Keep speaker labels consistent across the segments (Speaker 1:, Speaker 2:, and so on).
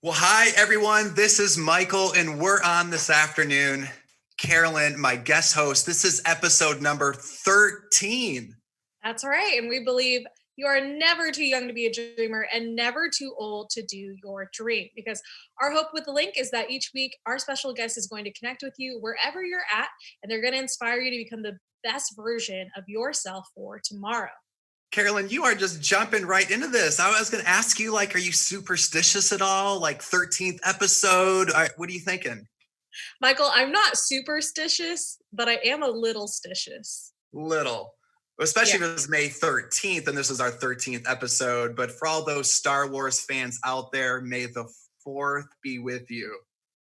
Speaker 1: Well, hi, everyone. This is Michael, and we're on this afternoon. Carolyn, my guest host, this is episode number 13.
Speaker 2: That's right. And we believe you are never too young to be a dreamer and never too old to do your dream. Because our hope with the link is that each week our special guest is going to connect with you wherever you're at, and they're going to inspire you to become the best version of yourself for tomorrow.
Speaker 1: Carolyn, you are just jumping right into this. I was going to ask you, are you superstitious at all? 13th episode? What are you thinking?
Speaker 2: Michael, I'm not superstitious, but I am a little stitious.
Speaker 1: Little.
Speaker 2: Yeah.
Speaker 1: Especially if it's May 13th, and this is our 13th episode. But for all those Star Wars fans out there, may the 4th be with you.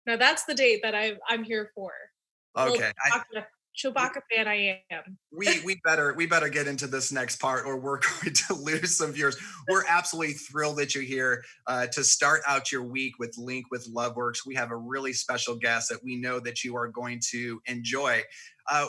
Speaker 2: Now that's the date that I'm here for. Little
Speaker 1: Okay.
Speaker 2: Chewbacca fan I am.
Speaker 1: We better get into this next part, or we're going to lose some viewers. We're absolutely thrilled that you're here to start out your week with Link with Loveworks. We have a really special guest that we know that you are going to enjoy.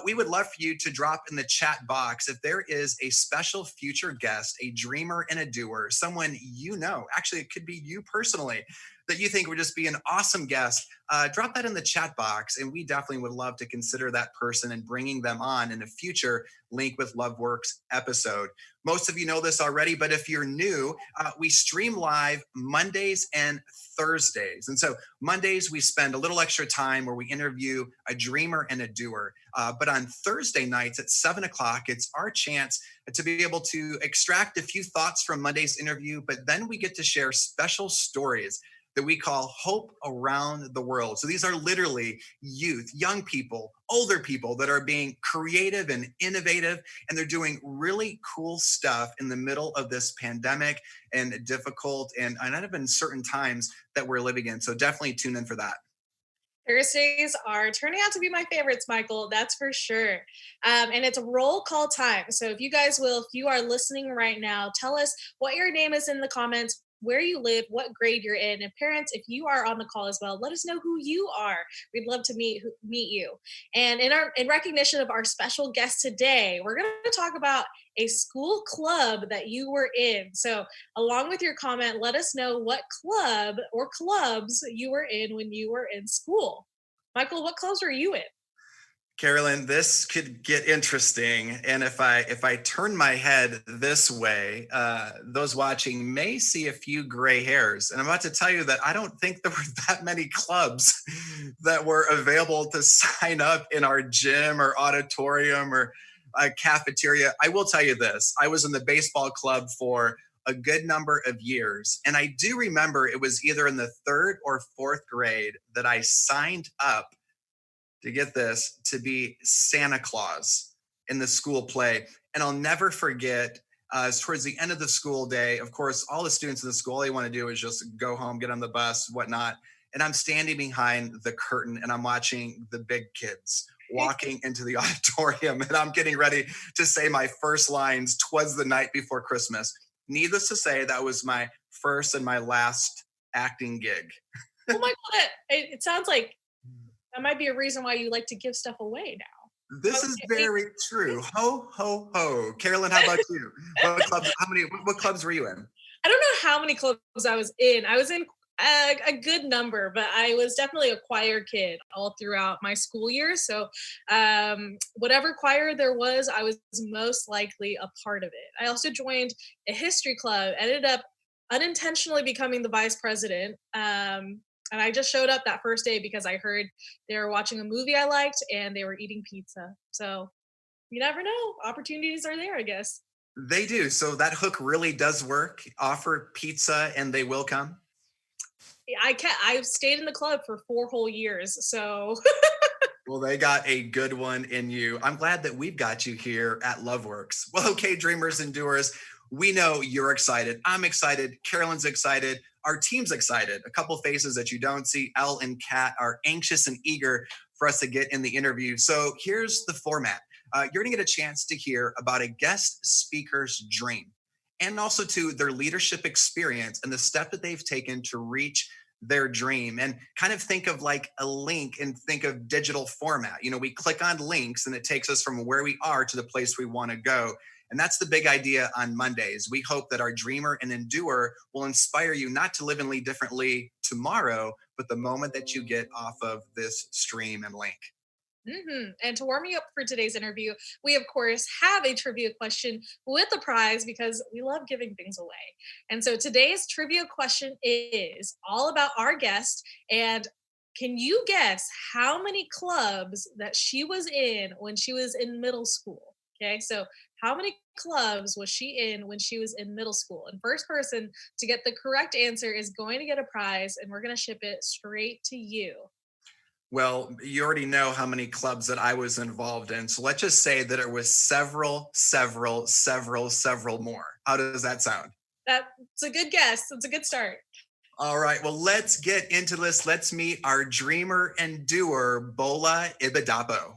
Speaker 1: We would love for you to drop in the chat box if there is a special future guest, a dreamer and a doer, someone you know, actually it could be you personally, that you think would just be an awesome guest. Drop that in the chat box, and we definitely would love to consider that person and bringing them on in a future Link with Loveworks episode. Most of you know this already, but if you're new, we stream live Mondays and Thursdays. And so Mondays, we spend a little extra time where we interview a dreamer and a doer. But on Thursday nights at 7 o'clock, it's our chance to be able to extract a few thoughts from Monday's interview, but then we get to share special stories that we call Hope Around the World. So these are literally youth, young people, older people that are being creative and innovative, and they're doing really cool stuff in the middle of this pandemic and difficult and uncertain times that we're living in. So definitely tune in for that.
Speaker 2: Thursdays are turning out to be my favorites, Michael. That's for sure. And it's a roll call time. So if you are listening right now, tell us what your name is in the comments, where you live, what grade you're in. And parents, if you are on the call as well, let us know who you are. We'd love to meet you. And in recognition of our special guest today, we're going to talk about a school club that you were in. So along with your comment, let us know what club or clubs you were in when you were in school. Michael, what clubs were you in?
Speaker 1: Carolyn, this could get interesting, and if I turn my head this way, those watching may see a few gray hairs. And I'm about to tell you that I don't think there were that many clubs that were available to sign up in our gym or auditorium or a cafeteria. I will tell you this: I was in the baseball club for a good number of years, and I do remember it was either in the 3rd or 4th grade that I signed up to get this, to be Santa Claus in the school play. And I'll never forget, towards the end of the school day, of course, all the students in the school, all they want to do is just go home, get on the bus, whatnot. And I'm standing behind the curtain and I'm watching the big kids walking into the auditorium, and I'm getting ready to say my first lines. 'Twas the night before Christmas. Needless to say, that was my first and my last acting gig.
Speaker 2: Oh my God, it sounds like that might be a reason why you like to give stuff away now.
Speaker 1: This is very true. Ho, ho, ho. Carolyn, how about you? What clubs were you in?
Speaker 2: I don't know how many clubs I was in. I was in a good number, but I was definitely a choir kid all throughout my school years. So, whatever choir there was, I was most likely a part of it. I also joined a history club, ended up unintentionally becoming the vice president. And I just showed up that first day because I heard they were watching a movie I liked and they were eating pizza. So, you never know. Opportunities are there, I guess.
Speaker 1: They do. So that hook really does work. Offer pizza and they will come.
Speaker 2: I've stayed in the club for 4 whole years, so
Speaker 1: Well, they got a good one in you. I'm glad that we've got you here at Loveworks. Well, okay, dreamers and doers, we know you're excited. I'm excited. Carolyn's excited. Our team's excited. A couple faces that you don't see, Elle and Kat, are anxious and eager for us to get in the interview. So here's the format. You're going to get a chance to hear about a guest speaker's dream, and also to their leadership experience and the step that they've taken to reach their dream. And kind of think of like a link and think of digital format. You know, we click on links and it takes us from where we are to the place we want to go. And that's the big idea on Mondays. We hope that our dreamer and endoer will inspire you not to live and lead differently tomorrow, but the moment that you get off of this stream and link.
Speaker 2: And to warm you up for today's interview, we of course have a trivia question with a prize because we love giving things away. And so today's trivia question is all about our guest. And can you guess how many clubs that she was in when she was in middle school? Okay, so how many clubs was she in when she was in middle school? And first person to get the correct answer is going to get a prize, and we're going to ship it straight to you.
Speaker 1: Well, you already know how many clubs that I was involved in. So let's just say that it was several more. How does that sound?
Speaker 2: That's a good guess. It's a good start.
Speaker 1: All right. Well, let's get into this. Let's meet our dreamer and doer, Bola Ibidapo.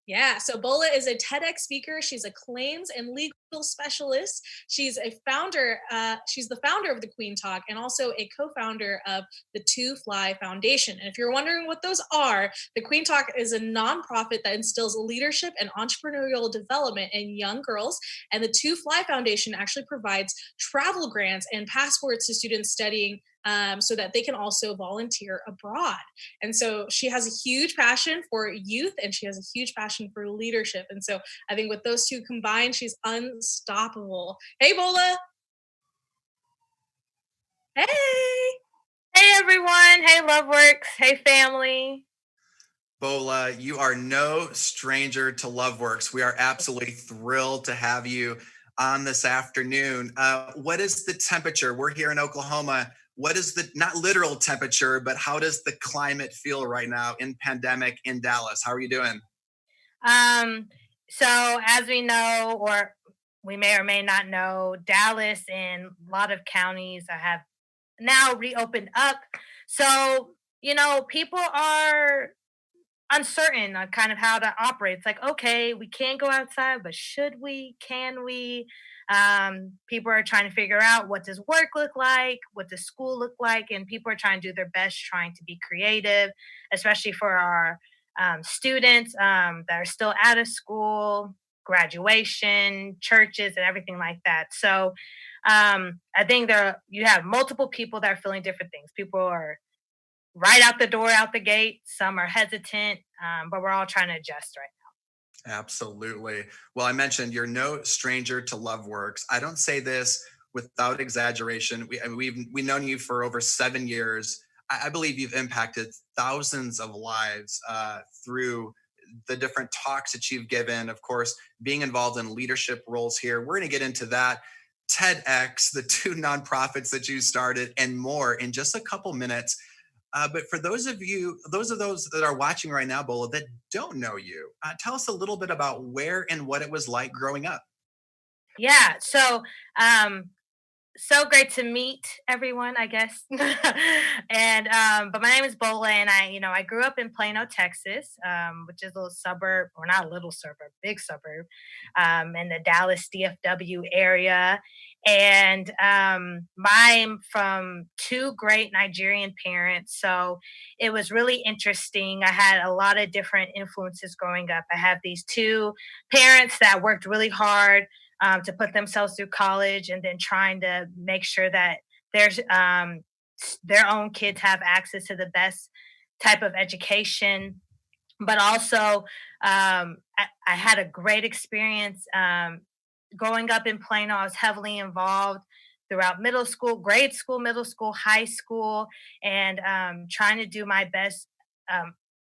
Speaker 2: Yeah, so Bola is a TEDx speaker. She's a claims and legal specialist. She's a founder. She's the founder of the Queen Talk and also a co-founder of the Two Fly Foundation. And if you're wondering what those are, the Queen Talk is a nonprofit that instills leadership and entrepreneurial development in young girls. And the Two Fly Foundation actually provides travel grants and passports to students studying so that they can also volunteer abroad. And so she has a huge passion for youth and she has a huge passion for leadership. And so I think with those two combined, she's unstoppable. Hey, Bola. Hey.
Speaker 3: Hey everyone. Hey Loveworks. Hey family.
Speaker 1: Bola, you are no stranger to LoveWorks. We are absolutely thrilled to have you on this afternoon. What is the temperature? We're here in Oklahoma. What is the not literal temperature, but how does the climate feel right now in pandemic in Dallas? How are you doing?
Speaker 3: Um, so as we know, or we may or may not know, Dallas and a lot of counties have now reopened up. So, people are uncertain on kind of how to operate. It's like, okay, we can go outside, but should we? Can we? People are trying to figure out what does work look like, what does school look like, and people are trying to do their best, trying to be creative, especially for our students that are still out of school, graduation, churches, and everything like that. So I think you have multiple people that are feeling different things. People are right out the door, out the gate. Some are hesitant, but we're all trying to adjust right
Speaker 1: Absolutely. Well, I mentioned you're no stranger to LoveWorks. I don't say this without exaggeration. We've known you for over 7 years. I believe you've impacted thousands of lives through the different talks that you've given. Of course, being involved in leadership roles here. We're going to get into that. TEDx, the two nonprofits that you started, and more in just a couple minutes. But for those that are watching right now, Bola, that don't know you, tell us a little bit about where and what it was like growing up.
Speaker 3: now. Yeah. So great to meet everyone, I guess. And but my name is Bola, and I grew up in Plano, Texas, which is a little suburb, or not a little suburb, big suburb, in the Dallas DFW area. And I'm from two great Nigerian parents, so it was really interesting. I had a lot of different influences growing up. I have these two parents that worked really hard to put themselves through college and then trying to make sure that there's their own kids have access to the best type of education. But also, I had a great experience growing up in Plano. I was heavily involved throughout middle school, grade school, middle school, high school, and trying to do my best,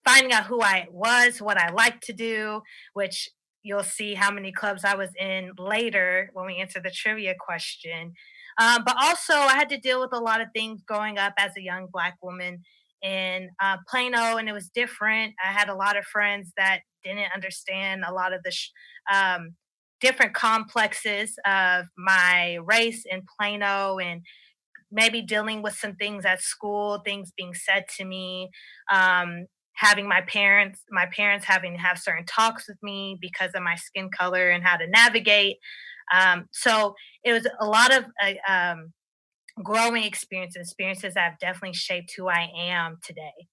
Speaker 3: finding out who I was, what I liked to do, which you'll see how many clubs I was in later when we answer the trivia question. But also, I had to deal with a lot of things growing up as a young Black woman in Plano, and it was different. I had a lot of friends that didn't understand a lot of the different complexes of my race in Plano, and maybe dealing with some things at school, things being said to me, having my parents having to have certain talks with me because of my skin color and how to navigate. So it was a lot of growing experiences that have definitely shaped who I am today.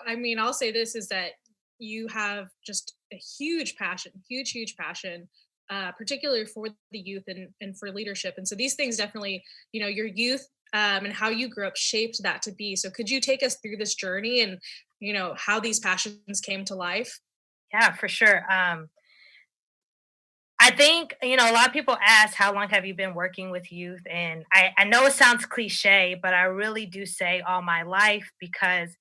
Speaker 2: I mean, I'll say this is that you have just a huge passion, huge passion, particularly for the youth and for leadership. And so these things definitely, your youth and how you grew up shaped that to be. So could you take us through this journey and, how these passions came to life?
Speaker 3: Yeah, for sure. I think, a lot of people ask, how long have you been working with youth? And I know it sounds cliche, but I really do say all my life because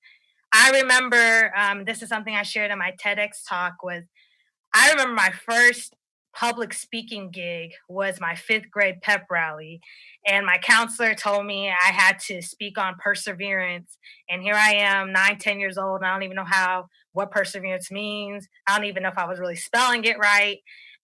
Speaker 3: I remember this is something I shared in my TEDx talk was I remember my first public speaking gig was my fifth grade pep rally. And my counselor told me I had to speak on perseverance. And here I am, 9, 10 years old. And I don't even know what perseverance means. I don't even know if I was really spelling it right.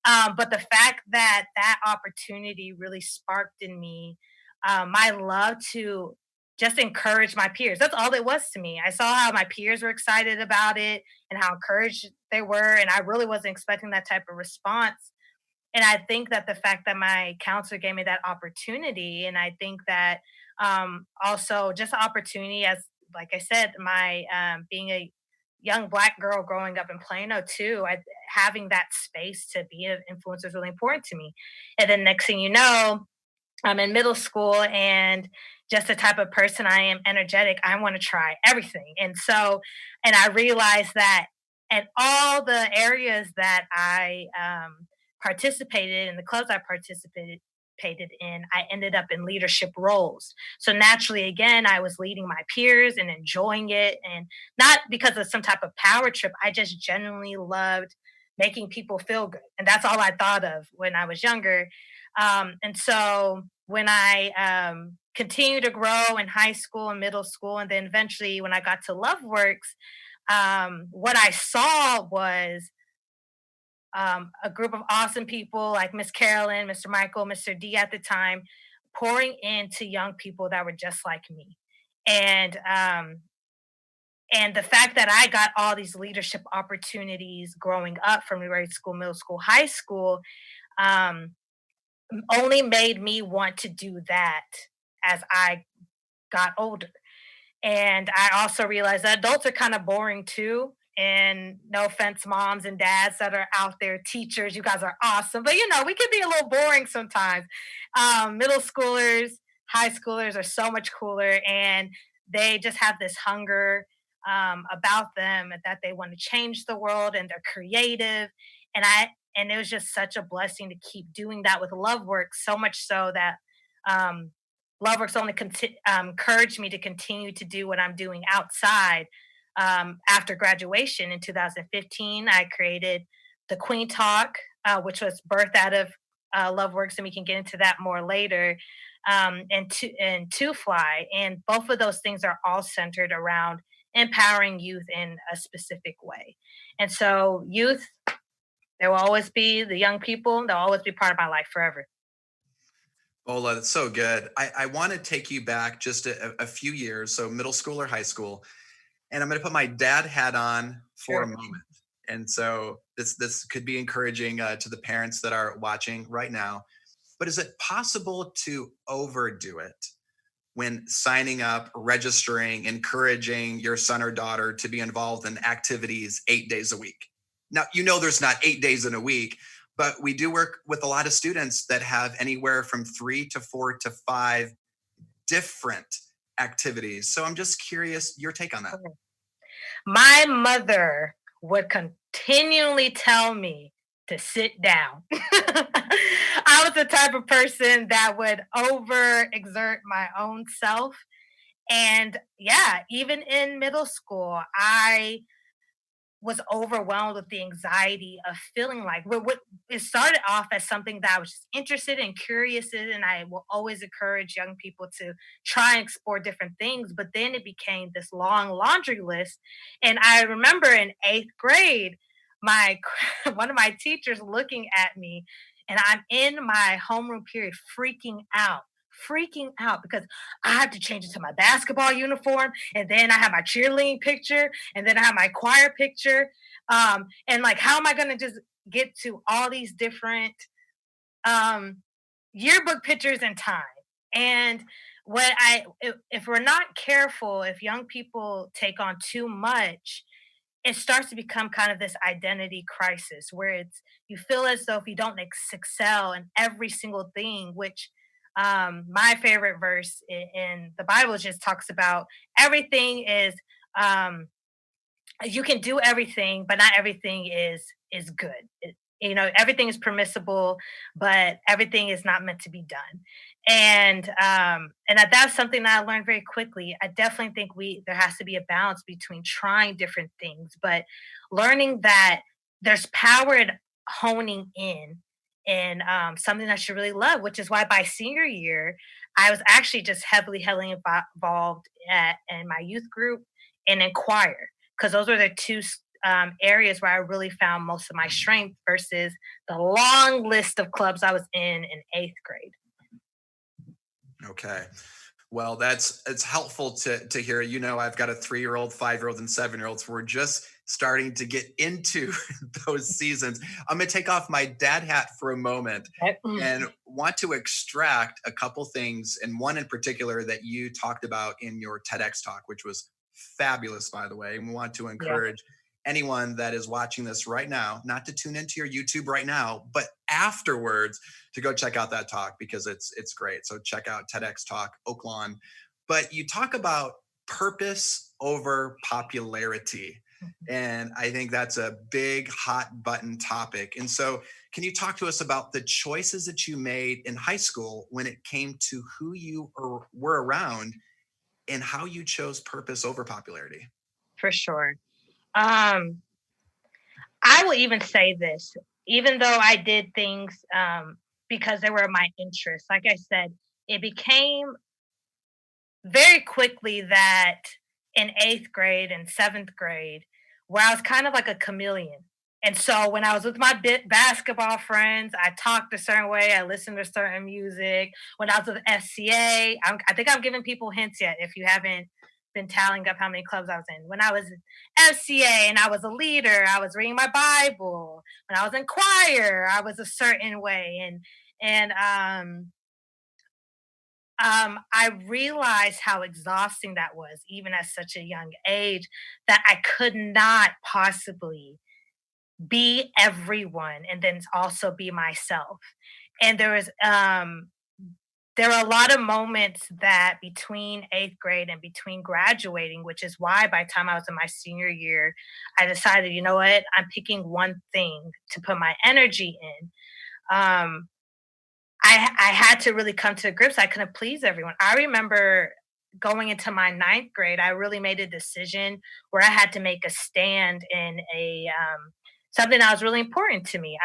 Speaker 3: But the fact that that opportunity really sparked in me my love to just encourage my peers. That's all it was to me. I saw how my peers were excited about it and how encouraged they were. And I really wasn't expecting that type of response. And I think that the fact that my counselor gave me that opportunity, and I think that also just the opportunity, as like I said, my being a young Black girl growing up in Plano too, having that space to be an influencer is really important to me. And then next thing you know, I'm in middle school and just the type of person I am, energetic, I want to try everything. And I realized that in all the areas that I participated in, the clubs I participated in, I ended up in leadership roles. So naturally, again, I was leading my peers and enjoying it. And not because of some type of power trip, I just genuinely loved making people feel good. And that's all I thought of when I was younger. And so when I continued to grow in high school and middle school, and then eventually when I got to LoveWorks, what I saw was a group of awesome people like Miss Carolyn, Mr. Michael, Mr. D at the time, pouring into young people that were just like me. And and the fact that I got all these leadership opportunities growing up from grade school, middle school, high school, um, only made me want to do that as I got older. And I also realized that adults are kind of boring too. And no offense, moms and dads that are out there, teachers, you guys are awesome. But we can be a little boring sometimes. Middle schoolers, high schoolers are so much cooler, and they just have this hunger about them that they want to change the world, and they're creative. And it was just such a blessing to keep doing that with love work, so much so that um, LoveWorks only encouraged me to continue to do what I'm doing outside. After graduation in 2015, I created the Queen Talk, which was birthed out of LoveWorks, and we can get into that more later. And Two Fly, and both of those things are all centered around empowering youth in a specific way. And so, youth, there will always be the young people. They'll always be part of my life forever.
Speaker 1: Bola, that's so good. I want to take you back just a few years, so middle school or high school, and I'm going to put my dad hat on for a
Speaker 3: Sure.
Speaker 1: moment. And so this could be encouraging to the parents that are watching right now. But is it possible to overdo it when signing up, registering, encouraging your son or daughter to be involved in activities 8 days a week? Now, there's not 8 days in a week, but we do work with a lot of students that have anywhere from 3 to 4 to 5 different activities. So I'm just curious your take on that.
Speaker 3: Okay. My mother would continually tell me to sit down. I was the type of person that would overexert my own self. And yeah, even in middle school, I was overwhelmed with the anxiety of feeling like it started off as something that I was just interested and curious in, and I will always encourage young people to try and explore different things. But then it became this long laundry list, and I remember in eighth grade, my one of my teachers looking at me, and I'm in my homeroom period, freaking out because I have to change into my basketball uniform, and then I have my cheerleading picture, and then I have my choir picture. And like, how am I going to just get to all these different um, yearbook pictures in time? And if we're not careful, if young people take on too much, it starts to become kind of this identity crisis where you feel as though if you don't excel in every single thing, which my favorite verse in the Bible just talks about everything is um, you can do everything, but not everything is good. Everything is permissible, but everything is not meant to be done. That's something that I learned very quickly. I definitely think we there has to be a balance between trying different things, but learning that there's power in honing in something that you really love, which is why by senior year, I was actually just heavily involved in my youth group and in choir, because those were the two areas where I really found most of my strength versus the long list of clubs I was in eighth grade.
Speaker 1: Okay. Well, it's helpful to hear. I've got a 3-year-old, 5-year-old, and 7-year-olds. We're just starting to get into those seasons. I'm going to take off my dad hat for a moment and want to extract a couple things, and one in particular that you talked about in your TEDx talk, which was fabulous, by the way. And we want to
Speaker 3: Yeah.
Speaker 1: encourage anyone that is watching this right now, not to tune into your YouTube right now, but afterwards to go check out that talk because it's great. So check out TEDx Talk Oaklawn. But you talk about purpose over popularity. And I think that's a big hot button topic. And so can you talk to us about the choices that you made in high school when it came to who you were around and how you chose purpose over popularity?
Speaker 3: For sure. Um, I will even say this, even though I did things because they were my interests, like I said, it became very quickly that in eighth grade and seventh grade, where I was kind of like a chameleon. And so when I was with my basketball friends, I talked a certain way, I listened to certain music. When I was with SCA, I think I'm giving people hints yet if you haven't been tallying up how many clubs I was in. When I was FCA and I was a leader, I was reading my Bible. When I was in choir, I was a certain way. I realized how exhausting that was, even at such a young age, that I could not possibly be everyone and then also be myself. And there were a lot of moments that between eighth grade and between graduating, which is why by the time I was in my senior year, I decided, you know what, I'm picking one thing to put my energy in. Um, I had to really come to grips. I couldn't please everyone. I remember going into my ninth grade, I really made a decision where I had to make a stand in a something that was really important to me.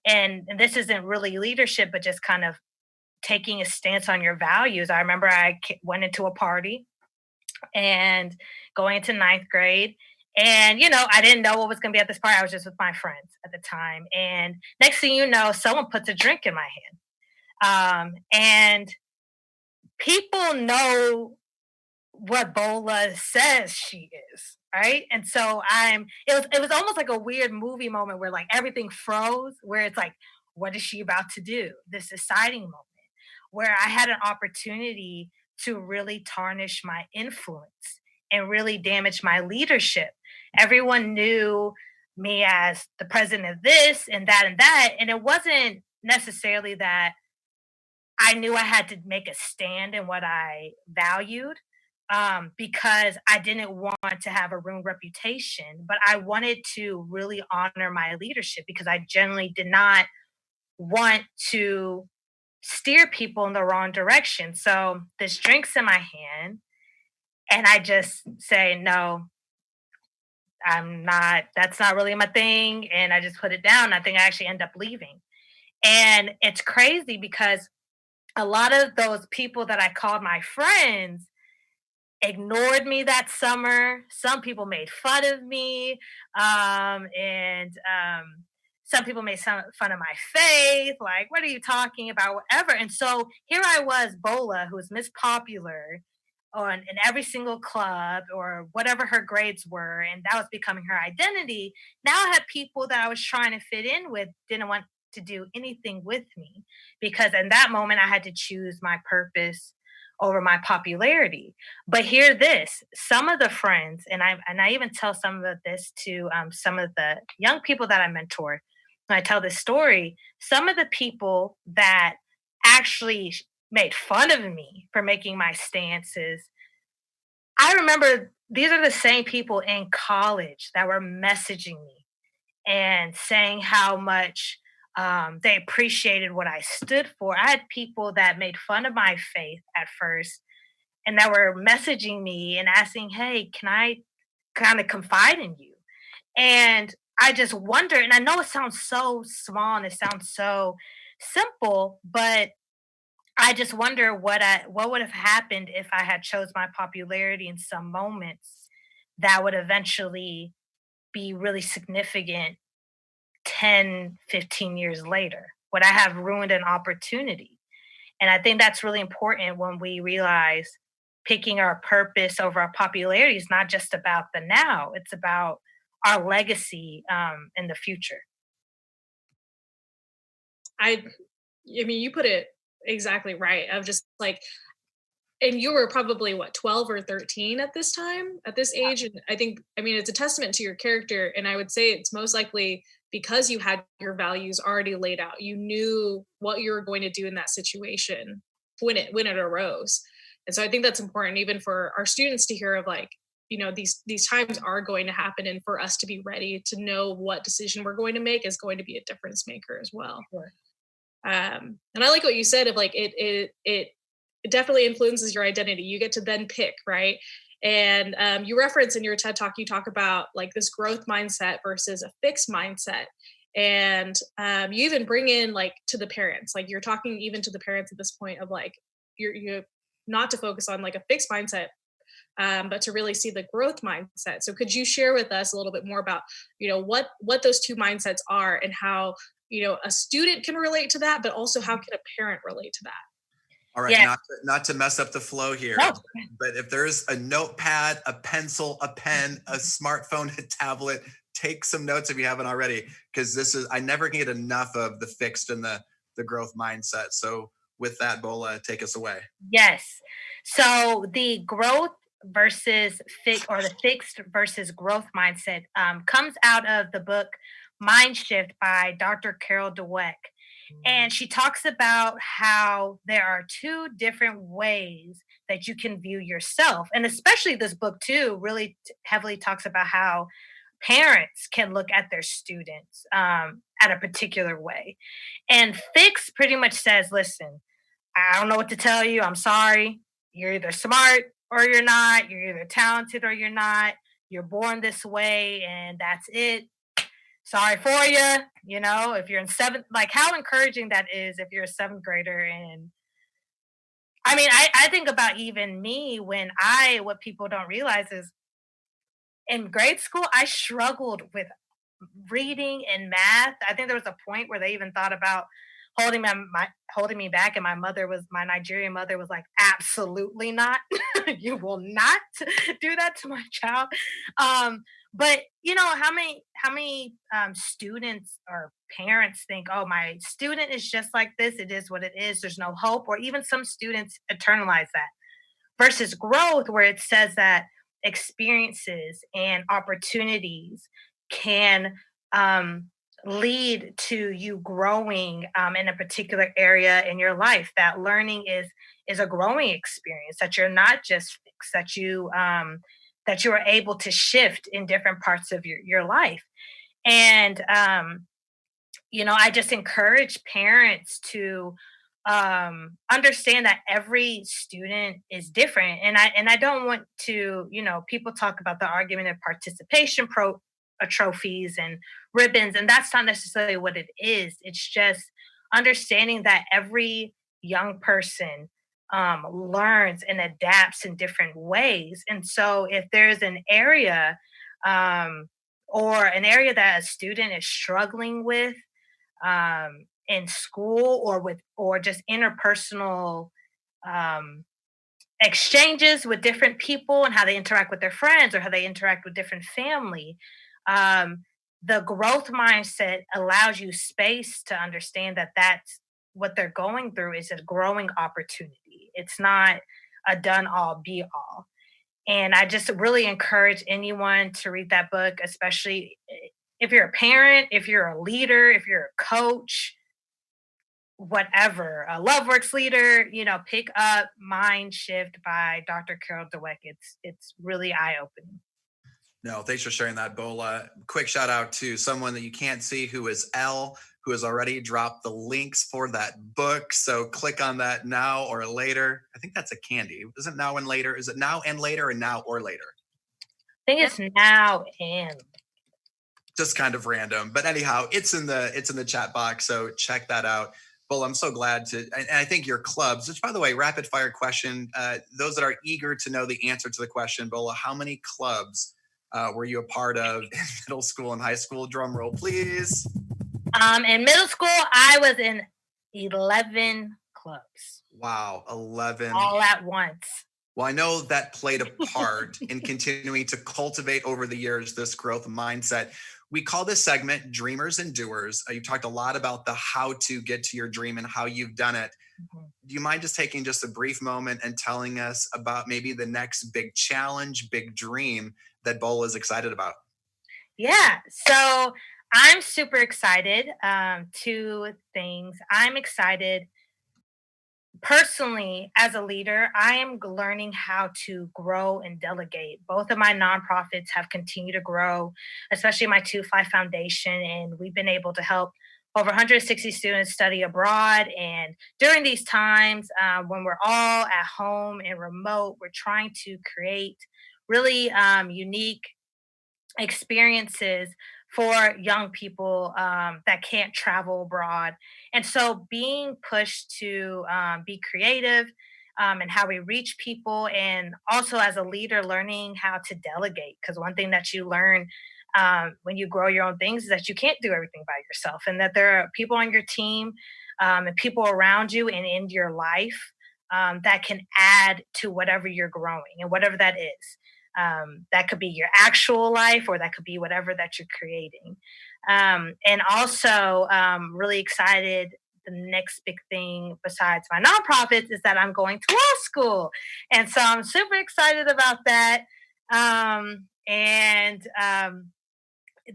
Speaker 3: And this isn't really leadership, but just kind of taking a stance on your values. I remember went into a party and going into ninth grade. And, I didn't know what was going to be at this party. I was just with my friends at the time. And next thing you know, someone puts a drink in my hand. And people know what Bola says she is, right? And so it was almost like a weird movie moment where like everything froze, where it's like, what is she about to do? This exciting moment where I had an opportunity to really tarnish my influence and really damage my leadership. Everyone knew me as the president of this and that. And it wasn't necessarily that I knew I had to make a stand in what I valued, because I didn't want to have a ruined reputation, but I wanted to really honor my leadership because I generally did not want to steer people in the wrong direction. So this drink's in my hand, and I just say, no, that's not really my thing. And I just put it down. I think I actually end up leaving. And it's crazy because a lot of those people that I called my friends ignored me that summer. Some people made fun of me. And some people made fun of my faith. Like, what are you talking about? Whatever. And so here I was, Bola, who was Miss Popular in every single club or whatever her grades were. And that was becoming her identity. Now I had people that I was trying to fit in with didn't want to do anything with me because in that moment I had to choose my purpose over my popularity. But hear this, some of the friends, and I even tell some of this to some of the young people that I mentor, when I tell this story, some of the people that actually made fun of me for making my stances, I remember these are the same people in college that were messaging me and saying how much they appreciated what I stood for. I had people that made fun of my faith at first and that were messaging me and asking, "Hey, can I kind of confide in you?" And I just wonder, and I know it sounds so small and it sounds so simple, but I just wonder what would have happened if I had chose my popularity in some moments that would eventually be really significant 10, 15 years later. Would I have ruined an opportunity? And I think that's really important when we realize picking our purpose over our popularity is not just about the now, it's about our legacy in the future.
Speaker 2: I I mean, you put it exactly right. Of just like, and you were probably what, 12 or 13 at this time, at this age. And I think, I mean, it's a testament to your character. And I would say it's most likely because you had your values already laid out. You knew what you were going to do in that situation when it arose. And so I think that's important even for our students to hear of, like, these times are going to happen, and for us to be ready to know what decision we're going to make is going to be a difference maker as well.
Speaker 3: Sure.
Speaker 2: And I like what you said of like it definitely influences your identity. You get to then pick, right? And you reference in your TED talk, you talk about like this growth mindset versus a fixed mindset. And you even bring in like to the parents, like you're talking even to the parents at this point of like you not to focus on like a fixed mindset, but to really see the growth mindset. So could you share with us a little bit more about, what those two mindsets are, and how, a student can relate to that, but also how can a parent relate to that?
Speaker 1: All right,
Speaker 3: Yeah.
Speaker 1: not to mess up the flow here,
Speaker 3: No.
Speaker 1: but if there's a notepad, a pencil, a pen, a smartphone, a tablet, take some notes if you haven't already, because I never can get enough of the fixed and the growth mindset. So with that, Bola, take us away.
Speaker 3: Yes. So the growth versus the fixed versus growth mindset comes out of the book Mind Shift by Dr. Carol Dweck. And she talks about how there are two different ways that you can view yourself. And especially this book, too, really heavily talks about how parents can look at their students at a particular way. And fix pretty much says, listen, I don't know what to tell you. I'm sorry. You're either smart or you're not. You're either talented or you're not. You're born this way, and that's it. Sorry for you. If you're in seventh, like how encouraging that is if you're a seventh grader. And I mean, I think about even me what people don't realize is in grade school, I struggled with reading and math. I think there was a point where they even thought about holding me back, and my Nigerian mother was like, "Absolutely not! You will not do that to my child." But how many students or parents think, "Oh, my student is just like this. It is what it is. There's no hope," or even some students internalize that versus growth, where it says that experiences and opportunities can lead to you growing in a particular area in your life. That learning is a growing experience. That you're not just fixed. That you are able to shift in different parts of your life. And I just encourage parents to understand that every student is different. And I don't want to, people talk about the argument of participation trophies and ribbons, and that's not necessarily what it is. It's just understanding that every young person learns and adapts in different ways. And so if there's an area um, or an area that a student is struggling with in school, or just interpersonal um, exchanges with different people and how they interact with their friends or how they interact with different family, um, the growth mindset allows you space to understand that that's what they're going through is a growing opportunity. It's not a done all be all. And I just really encourage anyone to read that book, especially if you're a parent, if you're a leader, if you're a coach, whatever, a LoveWorks leader, pick up Mind Shift by Dr. Carol Dweck. It's really eye opening.
Speaker 1: No, thanks for sharing that, Bola. Quick shout out to someone that you can't see, who is Elle, who has already dropped the links for that book. So click on that now or later. I think that's a candy. Is it now and later? Is it now and later, or now or later?
Speaker 3: I think it's now and
Speaker 1: just kind of random. But anyhow, it's in the chat box. So check that out. Well, I'm so glad to, and I think your clubs, which, by the way, rapid fire question, those that are eager to know the answer to the question, Bola, how many clubs were you a part of in middle school and high school? Drum roll, please.
Speaker 3: In middle school, I was in 11 clubs.
Speaker 1: Wow, 11.
Speaker 3: All at once.
Speaker 1: Well, I know that played a part in continuing to cultivate over the years this growth mindset. We call this segment Dreamers and Doers. You talked a lot about the how to get to your dream and how you've done it. Mm-hmm. Do you mind just taking just a brief moment and telling us about maybe the next big challenge, big dream that Bola is excited about?
Speaker 3: Yeah, so I'm super excited. Two things. I'm excited personally as a leader. I am learning how to grow and delegate. Both of my nonprofits have continued to grow, especially my 2-5 Foundation, and we've been able to help over 160 students study abroad. And during these times, when we're all at home and remote, we're trying to create really unique experiences for young people that can't travel abroad. And so being pushed to be creative and how we reach people, and also as a leader, learning how to delegate. Because one thing that you learn when you grow your own things is that you can't do everything by yourself, and that there are people on your team and people around you and in your life that can add to whatever you're growing and whatever that is. That could be your actual life, or that could be whatever that you're creating. And also, really excited. The next big thing besides my nonprofits is that I'm going to law school. And so I'm super excited about that.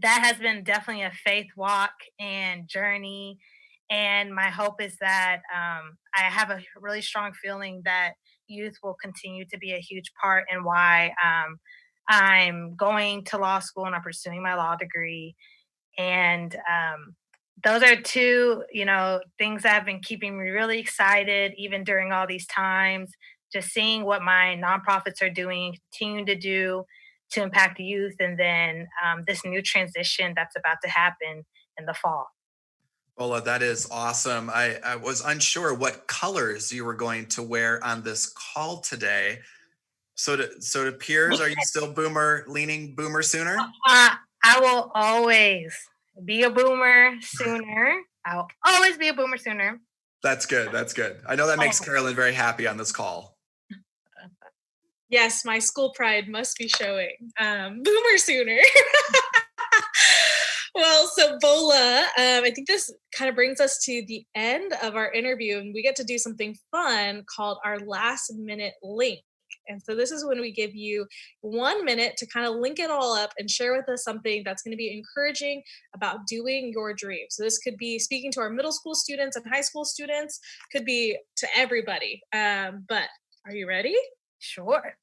Speaker 3: That has been definitely a faith walk and journey. And my hope is that I have a really strong feeling that youth will continue to be a huge part in why I'm going to law school and I'm pursuing my law degree. And those are two, things that have been keeping me really excited, even during all these times. Just seeing what my nonprofits are doing, continuing to do to impact the youth, and then this new transition that's about to happen in the fall.
Speaker 1: Bola, that is awesome. I was unsure what colors you were going to wear on this call today. So to peers, are you still leaning boomer sooner?
Speaker 3: I will always be a boomer sooner. I'll always be a boomer sooner.
Speaker 1: That's good. That's good. I know that makes Carolyn very happy on this call.
Speaker 2: Yes, my school pride must be showing. Boomer sooner. Well, so Bola, I think this kind of brings us to the end of our interview, and we get to do something fun called our last minute link. And so this is when we give you 1 minute to kind of link it all up and share with us something that's going to be encouraging about doing your dream. So this could be speaking to our middle school students and high school students, could be to everybody. But are you ready?
Speaker 3: Sure.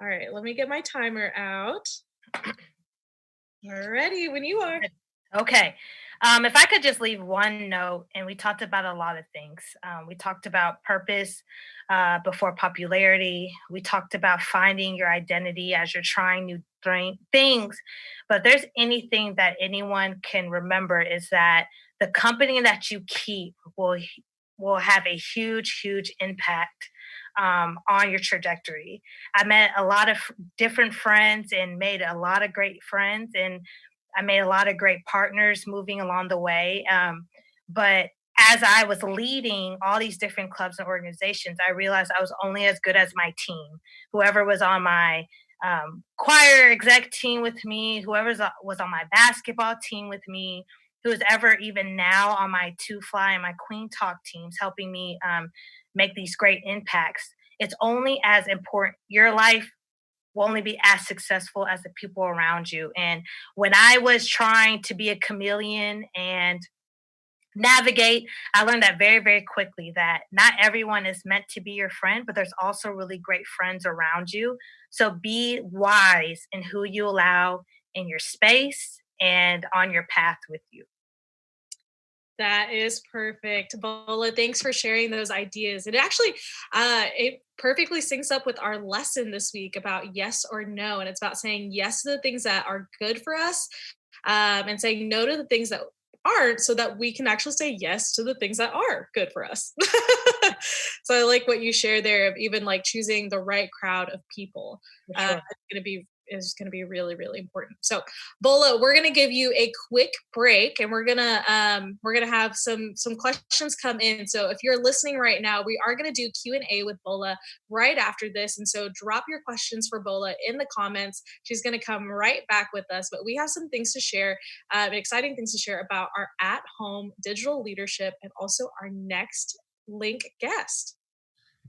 Speaker 2: All right, let me get my timer out. We're ready when you are.
Speaker 3: Okay. If I could just leave one note, and we talked about a lot of things. We talked about purpose before popularity. We talked about finding your identity as you're trying new things. But there's anything that anyone can remember is that the company that you keep will have a huge, huge impact on your trajectory. I met a lot of different friends and made a lot of great friends, and I made a lot of great partners moving along the way. But as I was leading all these different clubs and organizations, I realized I was only as good as my team. Whoever was on my choir exec team with me, whoever was on my basketball team with me, who is ever even now on my 2 Fly and my Queen Talk teams, helping me make these great impacts. it's only as important. Your life will only be as successful as the people around you. And when I was trying to be a chameleon and navigate, I learned that very, very quickly that not everyone is meant to be your friend, but there's also really great friends around you. So be wise in who you allow in your space and on your path with you.
Speaker 2: That is perfect. Bola, thanks for sharing those ideas. It actually it perfectly syncs up with our lesson this week about yes or no. And it's about saying yes to the things that are good for us, and saying no to the things that aren't, so that we can actually say yes to the things that are good for us. So I like what you share there of even like choosing the right crowd of people.
Speaker 3: For sure.
Speaker 2: It's going to be really really important. So Bola, we're going to give you a quick break, and we're going to have some questions come in. So if you're listening right now, we are going to do Q&A with Bola right after this, and so drop your questions for Bola in the comments. She's going to come right back with us, but we have some things to share, exciting things to share about our at-home digital leadership, and also our next link guest.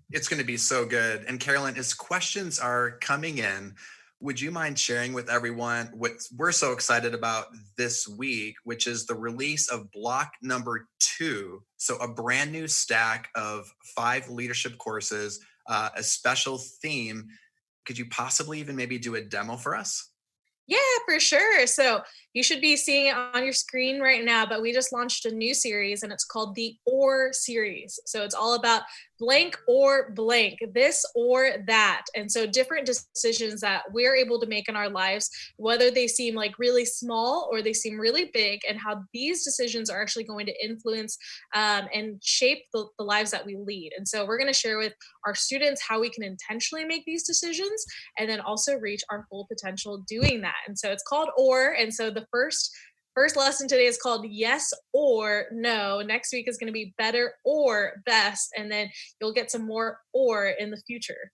Speaker 1: It's going to be so good. And Carolyn, as questions are coming in, would you mind sharing with everyone what we're so excited about this week, which is the release of block number 2? So a brand new stack of 5 leadership courses, a special theme. Could you possibly even maybe do a demo for us?
Speaker 2: Yeah, for sure. So you should be seeing it on your screen right now, but we just launched a new series and it's called the Or series. So it's all about blank or blank, this or that. And so different decisions that we're able to make in our lives, whether they seem like really small or they seem really big, and how these decisions are actually going to influence and shape the lives that we lead. And so we're going to share with our students how we can intentionally make these decisions and then also reach our full potential doing that. And so it's called Or. And so the first lesson today is called Yes or No. Next week is going to be Better or Best. And then you'll get some more or in the future.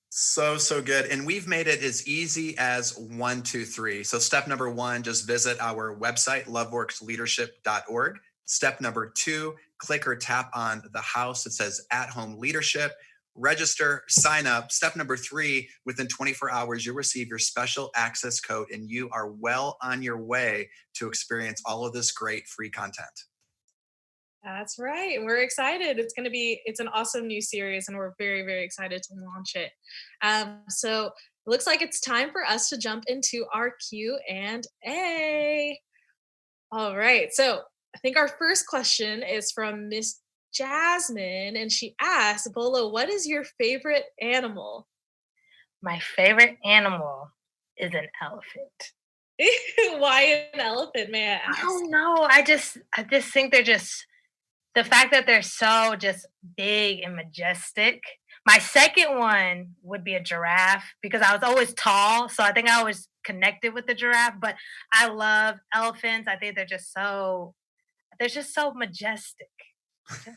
Speaker 1: So good. And we've made it as easy as 1, 2, 3. So step number 1, just visit our website, loveworksleadership.org. Step number 2, click or tap on the house that says at home leadership. Register, sign up. Step number 3, within 24 hours, you'll receive your special access code and you are well on your way to experience all of this great free content.
Speaker 2: That's right. We're excited. It's an awesome new series, and we're very, very excited to launch it. So it looks like it's time for us to jump into our Q&A. All right. So I think our first question is from Miss Jasmine, and she asks, Bola, what is your favorite animal?
Speaker 3: My favorite animal is an elephant.
Speaker 2: Why an elephant, may I
Speaker 3: I
Speaker 2: ask?
Speaker 3: don't know. I just think they're just the fact that they're so just big and majestic. My second one would be a giraffe because I was always tall, so I think I always connected with the giraffe. But I love elephants. I think they're just so majestic. Just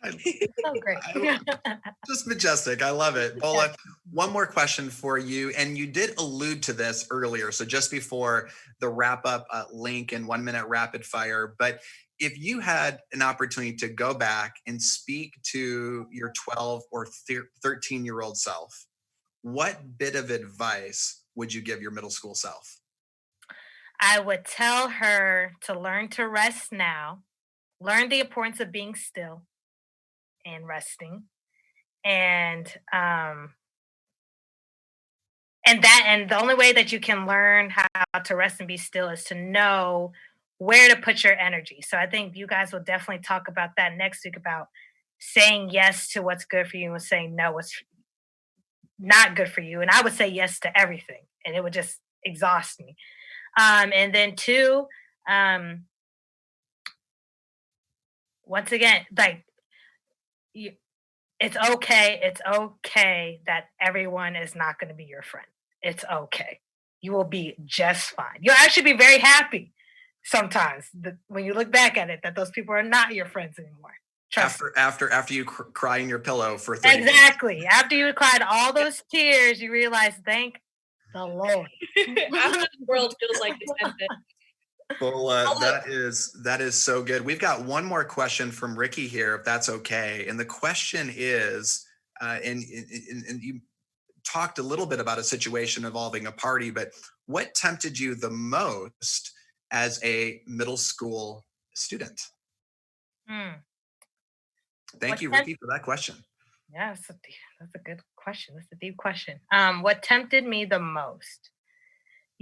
Speaker 1: I,
Speaker 3: so great.
Speaker 1: I, just majestic. I love it. Bola, one more question for you. And you did allude to this earlier. So just before the wrap up link and 1 minute rapid fire. But if you had an opportunity to go back and speak to your 12 or 13-year-old self, what bit of advice would you give your middle school self?
Speaker 3: I would tell her to learn to rest now, learn the importance of being still and resting, and and the only way that you can learn how to rest and be still is to know where to put your energy. So I think you guys will definitely talk about that next week about saying yes to what's good for you and saying no what's not good for you. And I would say yes to everything, and it would just exhaust me. And then two, um, once again, like you, it's okay. It's okay that everyone is not going to be your friend. It's okay. You will be just fine. You'll actually be very happy sometimes when you look back at it that those people are not your friends anymore. Trust me.
Speaker 1: After you cry in your pillow for 30 minutes.
Speaker 3: Exactly. After you cried all those tears, you realize, thank the Lord.
Speaker 2: After the world feels like it's ended.
Speaker 1: Well, that is so good. We've got one more question from Ricky here, if that's okay. And the question is, And you talked a little bit about a situation involving a party, but what tempted you the most as a middle school student?
Speaker 3: Hmm.
Speaker 1: Thank
Speaker 3: What
Speaker 1: you,
Speaker 3: temp-
Speaker 1: Ricky, for that question.
Speaker 3: yeah, that's a good question. That's a deep question. What tempted me the most?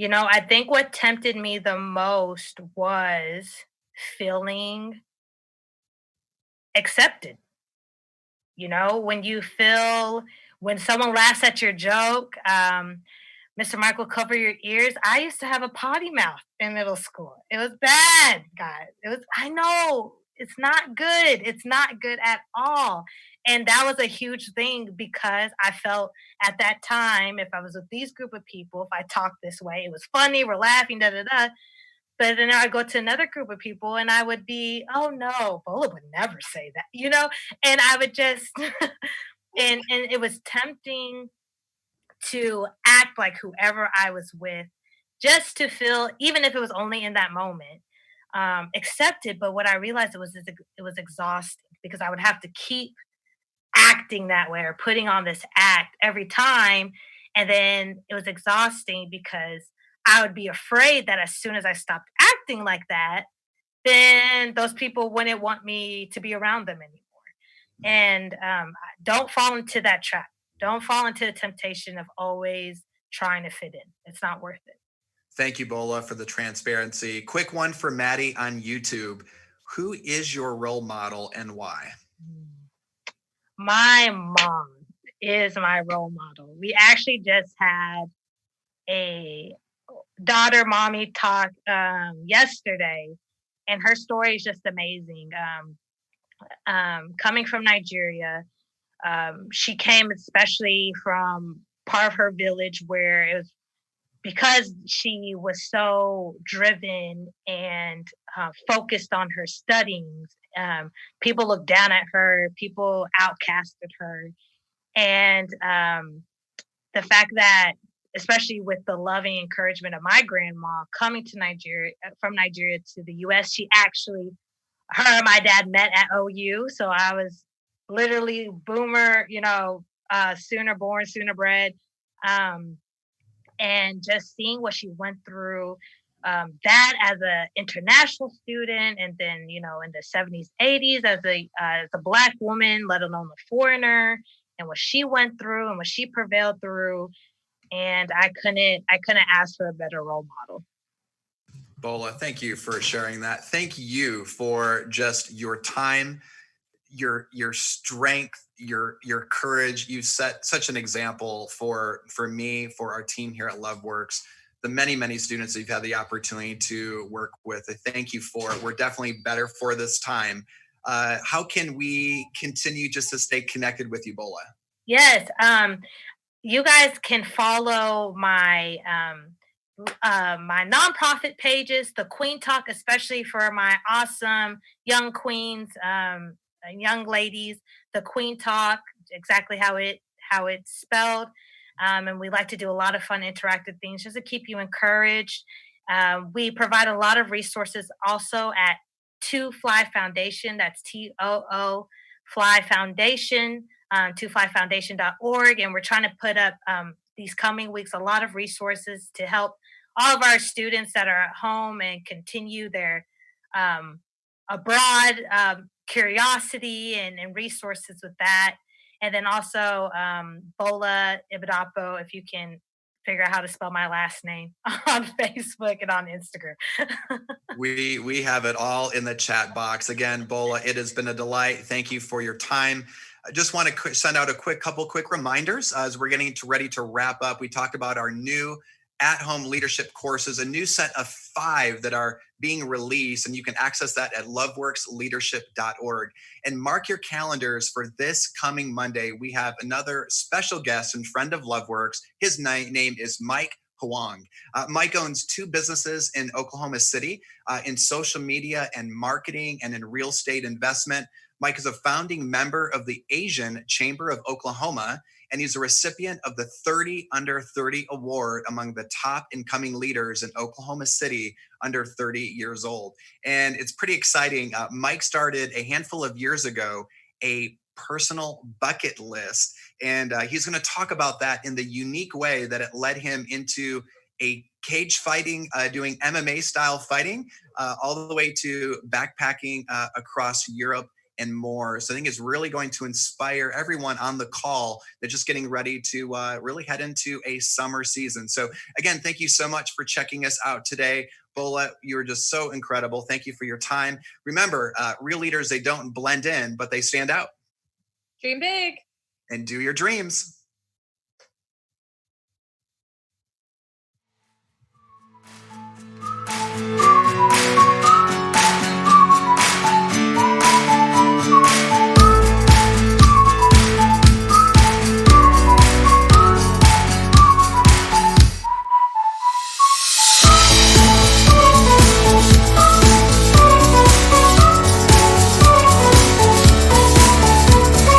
Speaker 3: I think what tempted me the most was feeling accepted. When you feel when someone laughs at your joke, Mr. Michael, cover your ears. I used to have a potty mouth in middle school. It was bad, guys. I know it's not good. It's not good at all. And that was a huge thing because I felt at that time, if I was with these group of people, if I talked this way, it was funny, we're laughing, da da da. But then I go to another group of people and I would be, oh no, Bola would never say that. And I would just and it was tempting to act like whoever I was with, just to feel, even if it was only in that moment, accepted. But what I realized it was exhausting because I would have to keep acting that way or putting on this act every time. And then it was exhausting because I would be afraid that as soon as I stopped acting like that, then those people wouldn't want me to be around them anymore. And don't fall into that trap. Don't fall into the temptation of always trying to fit in. It's not worth it.
Speaker 1: Thank you, Bola, for the transparency. Quick one for Maddie on YouTube. Who is your role model and why?
Speaker 3: My mom is my role model. We actually just had a daughter mommy talk yesterday, and her story is just amazing. Coming from Nigeria, she came especially from part of her village where it was because she was so driven and focused on her studies. People looked down at her, people outcasted her. And the fact that, especially with the loving encouragement of my grandma coming to Nigeria, from Nigeria to the US, her and my dad met at OU. So I was literally boomer, sooner born, sooner bred. Um, and just seeing what she went through, that as an international student, and then in the 70s, 80s as a Black woman, let alone a foreigner, and what she went through and what she prevailed through, and I couldn't ask for a better role model.
Speaker 1: Bola, thank you for sharing that. Thank you for just your time, your strength, your courage. You set such an example for me, for our team here at LoveWorks, the many students that you've had the opportunity to work with. I thank you for it. We're definitely better for this time. How can we continue just to stay connected with you, Bola?
Speaker 3: Yes, you guys can follow my nonprofit pages, the Queen Talk, especially for my awesome young queens, and young ladies. The Queen Talk, exactly how it's spelled, and we like to do a lot of fun interactive things just to keep you encouraged. We provide a lot of resources also at Two Fly Foundation. That's TOO Fly Foundation, twoflyfoundation.org, and we're trying to put up these coming weeks a lot of resources to help all of our students that are at home and continue their abroad curiosity and resources with that. And then also Bola Ibidapo, if you can figure out how to spell my last name on Facebook and on Instagram.
Speaker 1: We have it all in the chat box. Again, Bola, it has been a delight. Thank you for your time. I just want to send out a couple quick reminders as we're getting ready to wrap up. We talked about our new at-home leadership courses, a new set of 5 that are being released, and you can access that at loveworksleadership.org. And mark your calendars for this coming Monday. We have another special guest and friend of LoveWorks. His name is Mike Huang. Mike owns 2 businesses in Oklahoma City, in social media and marketing and in real estate investment. Mike is a founding member of the Asian Chamber of Oklahoma, and he's a recipient of the 30 Under 30 Award among the top incoming leaders in Oklahoma City under 30 years old. And it's pretty exciting. Mike started a handful of years ago a personal bucket list. And he's going to talk about that in the unique way that it led him into a cage fighting, doing MMA style fighting, all the way to backpacking across Europe and more. So I think it's really going to inspire everyone on the call that's just getting ready to really head into a summer season. So again, thank you so much for checking us out today. Bola, you're just so incredible. Thank you for your time. Remember, real leaders, they don't blend in, but they stand out.
Speaker 2: Dream big.
Speaker 1: And do your dreams.